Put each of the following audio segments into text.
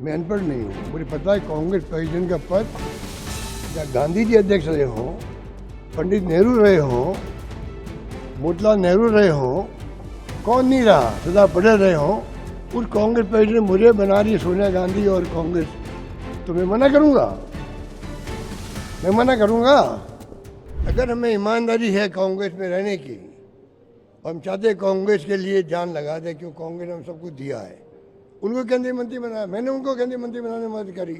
मैं अनपढ़ नहीं हूँ, मुझे पता है कांग्रेस प्रेसिडेंट का पद या गांधी जी अध्यक्ष रहे हों, पंडित नेहरू रहे हों, मोतीलाल नेहरू रहे हों, कौन नहीं रहा, सरदार पटेल रहे हों, उस कांग्रेस प्रेसिडेंट मुझे बना रही सोनिया गांधी और कांग्रेस, तो मैं मना करूँगा। मैं मना करूँगा। अगर हमें ईमानदारी है कांग्रेस में रहने की और हम चाहते हैं कांग्रेस के लिए जान लगा दें, क्यों कांग्रेस ने हम सब कुछ दिया है। उनको केंद्रीय मंत्री बनाया, मैंने उनको केंद्रीय मंत्री बनाने में मदद करी।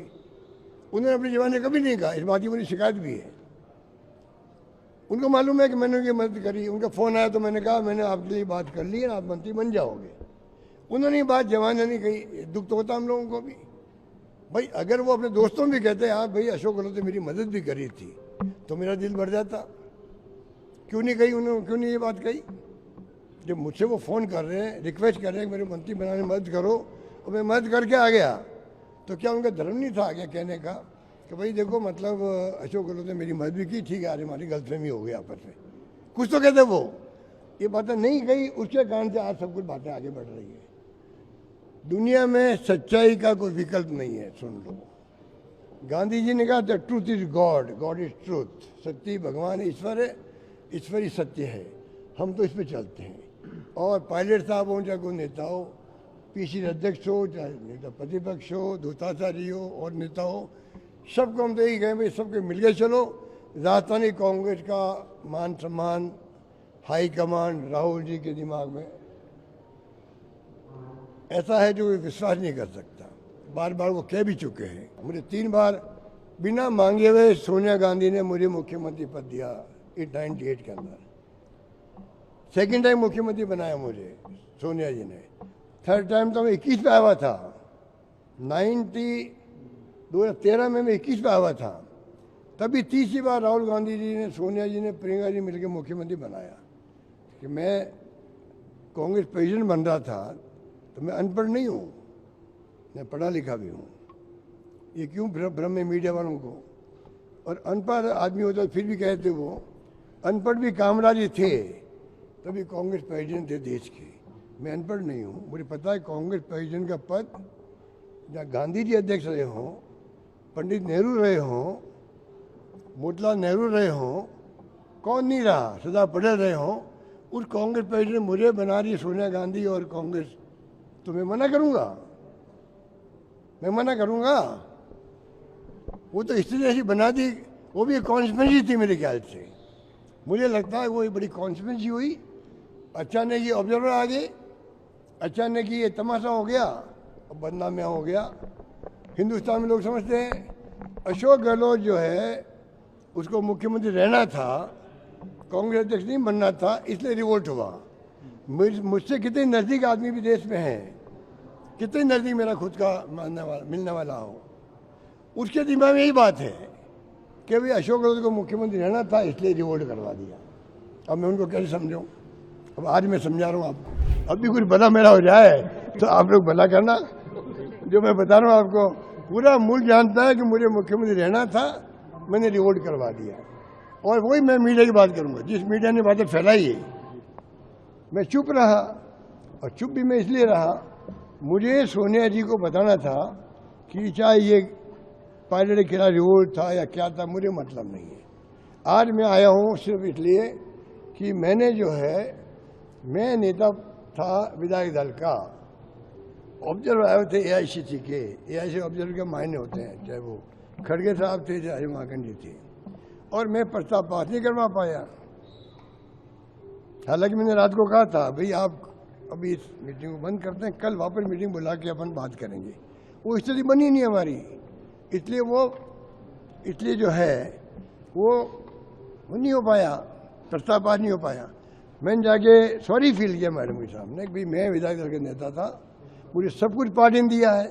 उन्होंने अपनी जबान कभी नहीं कहा, इस बात की मुझे शिकायत भी है। उनको मालूम है कि मैंने उनकी मदद करी। उनका फ़ोन आया तो मैंने कहा मैंने आपके लिए बात कर ली है, आप मंत्री बन जाओगे। उन्होंने ये बात जवान नहीं कही, दुख तो होता हम लोगों को भी। भाई अगर वो अपने दोस्तों भी कहते हैं हाँ भाई अशोक गहलोत ने मेरी मदद भी करी थी, तो मेरा दिल बढ़ जाता। क्यों नहीं कही उन्होंने, क्यों नहीं ये बात कही? जब मुझसे वो फ़ोन कर रहे हैं, रिक्वेस्ट कर रहे हैं कि मेरे मंत्री बनाने में मदद करो, और मैं मदद करके आ गया, तो क्या उनका धर्म नहीं था आगे कहने का कि भाई देखो मतलब अशोक गहलोत ने मेरी मदद भी की, ठीक है, आज हमारी गलतफहमी हो गई आपस में, कुछ तो कहते वो। ये बातें नहीं कही, उसके कारण से आज सब कुछ बातें आगे बढ़ रही है। दुनिया में सच्चाई का कोई विकल्प नहीं है, सुन लो। गांधी जी ने कहा the truth is God, God is truth. सत्य भगवान ईश्वर है, ईश्वर ही सत्य है। हम तो इस पर चलते हैं। और पायलट साहब हो, चाहे कोई नेता हो, पीसीसी अध्यक्ष हो, चाहे नेता प्रतिपक्ष हो, दूताचारी हो और नेता हो, सबको हम तो यही कहें भाई सबके मिलकर चलो। राजस्थानी कांग्रेस का मान सम्मान हाई कमांड राहुल जी के दिमाग में ऐसा है जो विश्वास नहीं कर सकता। बार बार वो कह भी चुके हैं। मुझे 3 बार बिना मांगे हुए सोनिया गांधी ने मुझे मुख्यमंत्री पद दिया 98 के अंदर। सेकंड टाइम मुख्यमंत्री बनाया मुझे सोनिया जी ने। थर्ड टाइम तो मैं 21 पे आया था। 2013 में मैं 21 पे आया था। तभी तीसरी बार राहुल गांधी जी ने, सोनिया जी ने, प्रियंका जी मिलकर मुख्यमंत्री बनाया। कि मैं कांग्रेस प्रेसिडेंट बन रहा था तो मैं अनपढ़ नहीं हूँ, मैं पढ़ा लिखा भी हूँ। ये क्यों भ्रम है मीडिया वालों को? और अनपढ़ आदमी होता फिर भी कहते वो अनपढ़ भी कामराजी थे, तभी कांग्रेस प्रेसिडेंट थे देश के। मैं अनपढ़ नहीं हूँ, मुझे पता है कांग्रेस प्रेसिडेंट का पद या गांधी जी अध्यक्ष रहे हों, पंडित नेहरू रहे हों, मोतीलाल नेहरू रहे हों, कौन नहीं रहा, सरदार पटेल रहे हों, उस कांग्रेस प्रेसिडेंट मुझे बना रही सोनिया गांधी और कांग्रेस, तो मैं मना करूँगा। मैं मना करूँगा। वो तो इसलिए ऐसी बना दी, वो भी एक कॉन्स्पिरेसी थी मेरे ख्याल से। मुझे लगता है वो एक बड़ी कॉन्स्पिरेसी हुई। अचानक ये ऑब्जर्वर आ गए, अचानक ये तमाशा हो गया और बदनामियाँ हो गया। हिंदुस्तान में लोग समझते हैं अशोक गहलोत जो है उसको मुख्यमंत्री रहना था, कांग्रेस अध्यक्ष नहीं बनना था, इसलिए रिवोल्ट हुआ। मुझसे कितने नज़दीक आदमी भी देश में हैं, कितने नज़दीक मेरा खुद का मिलने वाला हो, उसके दिमाग में यही बात है कि भाई अशोक गहलोत को मुख्यमंत्री रहना था, इसलिए रिवोल्ट करवा दिया। अब मैं उनको कैसे समझाऊँ? अब आज मैं समझा रहा हूँ आपको। अब भी कुछ भला मेरा हो जाए तो आप लोग भला करना। जो मैं बता रहा हूँ आपको, पूरा मुल्क जानता है कि मुझे मुख्यमंत्री रहना था, मैंने रिवोल्ट करवा दिया। और वही मैं मीडिया की बात करूँगा, जिस मीडिया ने बातें फैलाई है। मैं चुप रहा, और चुप भी मैं इसलिए रहा, मुझे सोनिया जी को बताना था कि चाहे ये पायलट के खिलाफ रिवोल्ट था या क्या था, मुझे मतलब नहीं है। आज मैं आया हूँ सिर्फ इसलिए कि मैंने जो है, मैं नेता था विधायक दल का, ऑब्जर्वर आए थे AICC के। AICC ऑब्जर्वर के मायने होते हैं, चाहे वो खड़गे साहब थे चाहे हिमाकंड जी थे, और मैं प्रस्ताव पास नहीं करवा पाया। हालांकि मैंने रात को कहा था भाई आप अभी इस मीटिंग को बंद करते हैं, कल वापस मीटिंग बुला के अपन बात करेंगे। वो स्थिति बनी नहीं हमारी, इसलिए जो है वो नहीं हो पाया, प्रस्ताव पास नहीं हो पाया। मैंने जाके सॉरी फील किया मैडम के सामने कि भाई मैं विधायक दल का नेता था, मुझे सब कुछ पार्टी ने दिया है।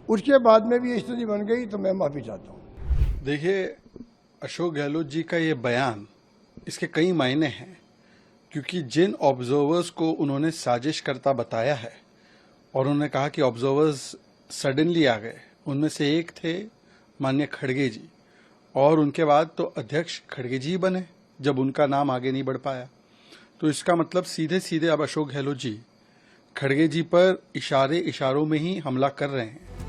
उसके बाद में भी ये स्थिति बन गई तो मैं माफ़ी चाहता हूँ। देखिए, अशोक गहलोत जी का ये बयान, इसके कई मायने हैं, क्योंकि जिन ऑब्जर्वर्स को उन्होंने साजिश करता बताया है और उन्होंने कहा कि ऑब्जर्वर्स सडनली आ गए, उनमें से एक थे माननीय खड़गे जी, और उनके बाद तो अध्यक्ष खड़गे जी बने जब उनका नाम आगे नहीं बढ़ पाया। तो इसका मतलब सीधे सीधे अब अशोक गहलोत जी खड़गे जी पर इशारों में ही हमला कर रहे हैं।